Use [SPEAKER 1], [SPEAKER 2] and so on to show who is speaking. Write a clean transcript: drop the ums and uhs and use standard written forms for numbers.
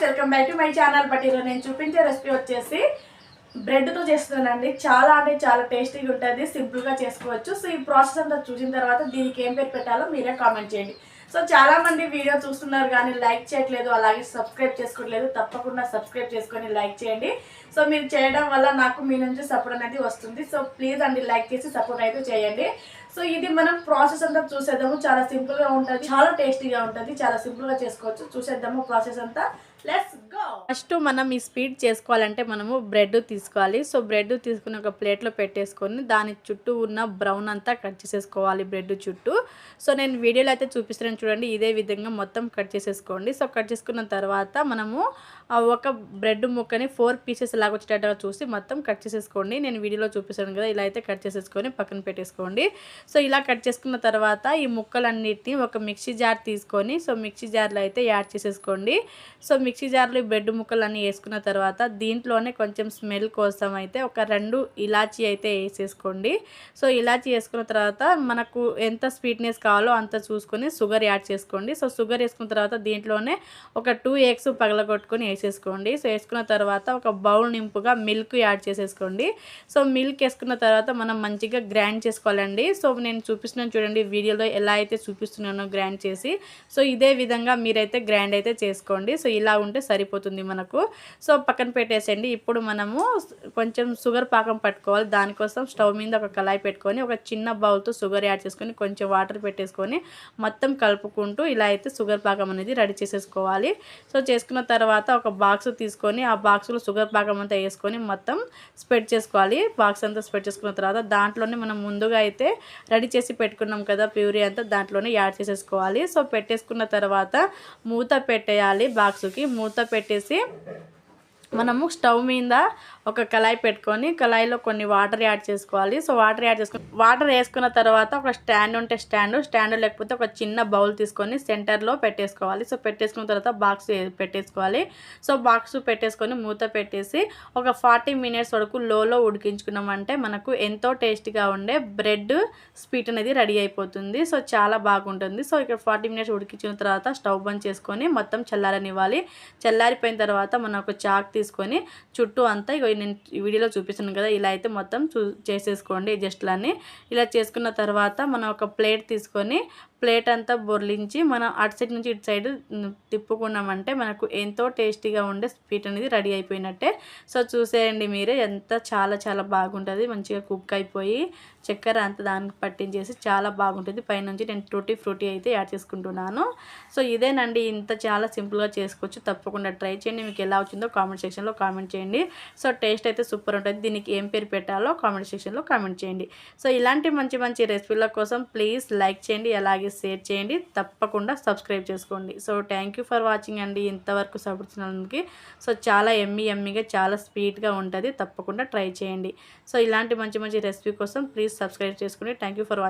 [SPEAKER 1] Welcome back to my channel. But ఈరోజు నేను చూపించే రెసిపీ వచ్చేసి బ్రెడ్తో చేస్తున్నానండి. చాలా అంటే చాలా టేస్టీగా ఉంటుంది, సింపుల్గా చేసుకోవచ్చు. సో ఈ ప్రాసెస్ అంతా చూసిన తర్వాత దీనికి ఏం పేరు పెట్టాలో మీరే కామెంట్ చేయండి. సో చాలామంది వీడియో చూస్తున్నారు కానీ లైక్ చేయట్లేదు, అలాగే సబ్స్క్రైబ్ చేసుకోవట్లేదు. తప్పకుండా సబ్స్క్రైబ్ చేసుకొని లైక్ చేయండి. సో మీరు చేయడం వల్ల నాకు మీ నుంచి సపోర్ట్ అనేది వస్తుంది. సో ప్లీజ్ అండి లైక్ చేసి సపోర్ట్ అయితే చేయండి. సో ఇది మనం ప్రాసెస్ అంతా చూసేద్దాము. చాలా సింపుల్గా ఉంటుంది, చాలా టేస్టీగా ఉంటుంది, చాలా సింపుల్గా చేసుకోవచ్చు. చూసేద్దాము ప్రాసెస్ అంతా. Let's go. ఫస్ట్ మనం ఈ స్వీట్ చేసుకోవాలంటే మనము బ్రెడ్ తీసుకోవాలి. సో బ్రెడ్ తీసుకుని ఒక ప్లేట్లో పెట్టేసుకొని దాని చుట్టూ ఉన్న బ్రౌన్ అంతా కట్ చేసేసుకోవాలి బ్రెడ్ చుట్టూ. సో నేను వీడియోలో అయితే చూపిస్తున్నాను చూడండి, ఇదే విధంగా మొత్తం కట్ చేసేసుకోండి. సో కట్ చేసుకున్న తర్వాత మనము ఒక బ్రెడ్ ముక్కని 4 పీసెస్ లాగా వచ్చేటట్టుగా చూసి మొత్తం కట్ చేసేసుకోండి. నేను వీడియోలో చూపిస్తాను కదా, ఇలా అయితే కట్ చేసేసుకొని పక్కన పెట్టేసుకోండి. సో ఇలా కట్ చేసుకున్న తర్వాత ఈ ముక్కలన్నిటిని ఒక మిక్సీ జార్ తీసుకొని సో మిక్సీ జార్లో అయితే యాడ్ చేసేసుకోండి. సో మిక్సీ జార్లో బ్రెడ్ ముక్కలన్నీ వేసుకున్న తర్వాత దీంట్లోనే కొంచెం స్మెల్ కోసం అయితే ఒక 2 ఇలాచీ అయితే వేసేసుకోండి. సో ఇలాచీ వేసుకున్న తర్వాత మనకు ఎంత స్వీట్నెస్ కావాలో అంత చూసుకొని షుగర్ యాడ్ చేసుకోండి. సో షుగర్ వేసుకున్న తర్వాత దీంట్లోనే ఒక 2 ఎగ్స్ పగలగొట్టుకొని వేసేసుకోండి. సో వేసుకున్న తర్వాత ఒక బౌల్ నింపుగా మిల్క్ యాడ్ చేసేసుకోండి. సో మిల్క్ వేసుకున్న తర్వాత మనం మంచిగా గ్రైండ్ చేసుకోవాలండి. సో నేను చూపిస్తున్నాను చూడండి వీడియోలో ఎలా అయితే చూపిస్తున్నానో గ్రైండ్ చేసి. సో ఇదే విధంగా మీరైతే గ్రైండ్ అయితే చేసుకోండి. సో ఇలా ఉంటే సరిపోతుంది మనకు. సో పక్కన పెట్టేసండి. ఇప్పుడు మనము కొంచెం షుగర్ పాకం పట్టుకోవాలి. దానికోసం స్టవ్ మీద ఒక కళాయి పెట్టుకొని ఒక చిన్న బౌల్తో షుగర్ యాడ్ చేసుకొని కొంచెం వాటర్ పెట్టేసుకొని మొత్తం కలుపుకుంటూ ఇలా అయితే షుగర్ పాకం అనేది రెడీ చేసేసుకోవాలి. సో చేసుకున్న తర్వాత ఒక బాక్స్ తీసుకొని ఆ బాక్స్లో షుగర్ పాకం అంతా వేసుకొని మొత్తం స్ప్రెడ్ చేసుకోవాలి. బాక్స్ అంతా స్ప్రెడ్ చేసుకున్న తర్వాత దాంట్లోనే మనం ముందుగా అయితే రెడీ చేసి పెట్టుకున్నాం కదా ప్యూరీ అంతా దాంట్లోనే యాడ్ చేసేసుకోవాలి. సో పెట్టేసుకున్న తర్వాత మూత పెట్టేయాలి. బాక్స్కి మూత పెట్టేసి మనము స్టవ్ మీద ఒక కళాయి పెట్టుకొని కళాయిలో కొన్ని వాటర్ యాడ్ చేసుకోవాలి. సో వాటర్ వేసుకున్న తర్వాత ఒక స్టాండ్ ఉంటే స్టాండ్ లేకపోతే ఒక చిన్న బౌల్ తీసుకొని సెంటర్లో పెట్టేసుకోవాలి. సో పెట్టేసుకున్న తర్వాత బాక్స్ పెట్టేసుకోవాలి. సో బాక్స్ పెట్టేసుకొని మూత పెట్టేసి ఒక 40 మినిట్స్ వరకు లోలో ఉడికించుకున్నామంటే మనకు ఎంతో టేస్టీగా ఉండే బ్రెడ్ స్వీట్ అనేది రెడీ అయిపోతుంది. సో చాలా బాగుంటుంది. సో ఇక్కడ 40 మినిట్స్ ఉడికించిన తర్వాత స్టవ్ బంద్ చేసుకొని మొత్తం చల్లారనివ్వాలి. చల్లారిపోయిన తర్వాత మనం ఒక చాక్ తీసుకొని చుట్టూ అంతా నేను వీడియోలో చూపిస్తున్నాను కదా ఇలా అయితే మొత్తం చేసేసుకోండి. జస్ట్లాన్ని ఇలా చేసుకున్న తర్వాత మనం ఒక ప్లేట్ తీసుకొని ప్లేట్ అంతా బొర్లించి మనం అటు సైడ్ నుంచి ఇటు సైడ్ తిప్పుకున్నామంటే మనకు ఎంతో టేస్టీగా ఉండే స్వీట్ అనేది రెడీ అయిపోయినట్టే. సో చూసేయండి మీరే, ఎంత చాలా చాలా బాగుంటుంది. మంచిగా కుక్ అయిపోయి చక్కెర అంతా దానికి పట్టించేసి చాలా బాగుంటుంది. పైనుంచి నేను టూటీ ఫ్రూటీ అయితే యాడ్ చేసుకుంటున్నాను. సో ఇదేనండి, ఇంత చాలా సింపుల్గా చేసుకోవచ్చు. తప్పకుండా ట్రై చేయండి. మీకు ఎలా వచ్చిందో కామెంట్ సెక్షన్లో కామెంట్ చేయండి. సో టేస్ట్ అయితే సూపర్ ఉంటుంది. దీనికి ఏం పేరు పెట్టాలో కామెంట్ సెక్షన్లో కామెంట్ చేయండి. సో ఇలాంటి మంచి మంచి రెసిపీల కోసం ప్లీజ్ లైక్ చేయండి, అలాగే షేర్ చేయండి, తప్పకుండా సబ్స్క్రైబ్ చేసుకోండి. So thank you for watching అండి. ఇంతవరకు సపోర్ట్ చేసినందుకు. సో చాలా ఎమ్మీగా చాలా స్వీట్గా ఉంటుంది. తప్పకుండా ట్రై చేయండి. సో ఇలాంటి మంచి మంచి రెసిపీ కోసం ప్లీజ్ సబ్స్క్రైబ్ చేసుకోండి. Thank you for watching.